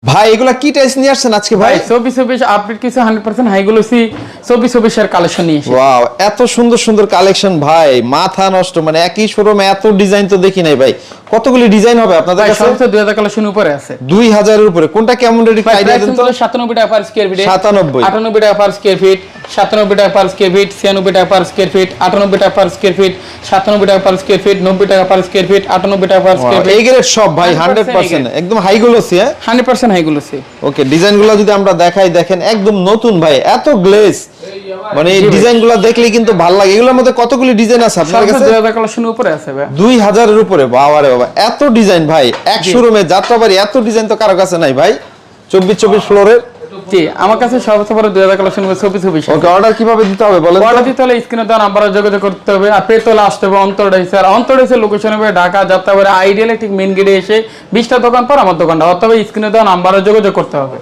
ভাই এগুলা কি টাইস নিয়ে আসছেন আজকে ভাই? 24 আপডেট কিছু 100% হাইগুলো সি 24 এর কালেকশন নিয়ে এসেছি। ওয়াও, এত সুন্দর সুন্দর কালেকশন ভাই, মাথা নষ্ট। মানে একই শোরুমে এত ডিজাইন তো দেখি নাই ভাই। কতগুলি ডিজাইন হবে আপনাদের কাছে? সবচেয়ে 2000 কালেকশন উপরে আছে। 2000 এর উপরে কোনটা কেমন রেট আইডিয়া দেন তো? 97 টাকা পার স্কয়ার ফিট, 97 98 টাকা পার স্কয়ার ফিট, 97 টাকা পার স্কয়ার ফিট, 96 টাকা পার স্কয়ার ফিট, 98 টাকা পার স্কয়ার ফিট, 97 টাকা পার স্কয়ার ফিট, 90 টাকা পার স্কয়ার ফিট, 98 টাকা পার স্কয়ার ফিট। এই গ্রেড সব ভাই 100% একদম হাই গ্লোসি। হ্যাঁ 100% হাইগুলো সি। ওকে, ডিজাইনগুলো যদি আমরা দেখাই, দেখেন একদম নতুন ভাই, এত গ্লেজ। মানে এই ডিজাইনগুলো দেখলে কিন্তু ভালো লাগে। এগুলোর মধ্যে কতগুলি ডিজাইন আছে আপনাদের কাছে? 2000 কালেকশন উপরে আছে ভাই। 2000 এর উপরে? বাবা রে বাবা, এত ডিজাইন ভাই। এক শোরুমে যাত্রাবাড়ি এত ডিজাইন তো কারো কাছে নাই ভাই। 24 ফ্লোরের। জি, আমার কাছে সবচেয়ে বড় 2000 কালেকশন 24। ওকে, অর্ডার কিভাবে দিতে হবে বলেন তো? অর্ডার দিতে হলে স্ক্রিনে দেওয়া নাম্বারে যোগাযোগ করতে হবে। আর পেতলে আসতে হবে অন্তরডাইসে। আর অন্তরডাইসের লোকেশন হবে ঢাকা যাত্রাবাড়ি আইডিয়ালে ঠিক মেইন গেটে এসে 20টা দোকান পর আমার দোকানটা। অথবা স্ক্রিনে দেওয়া নাম্বারে যোগাযোগ করতে হবে।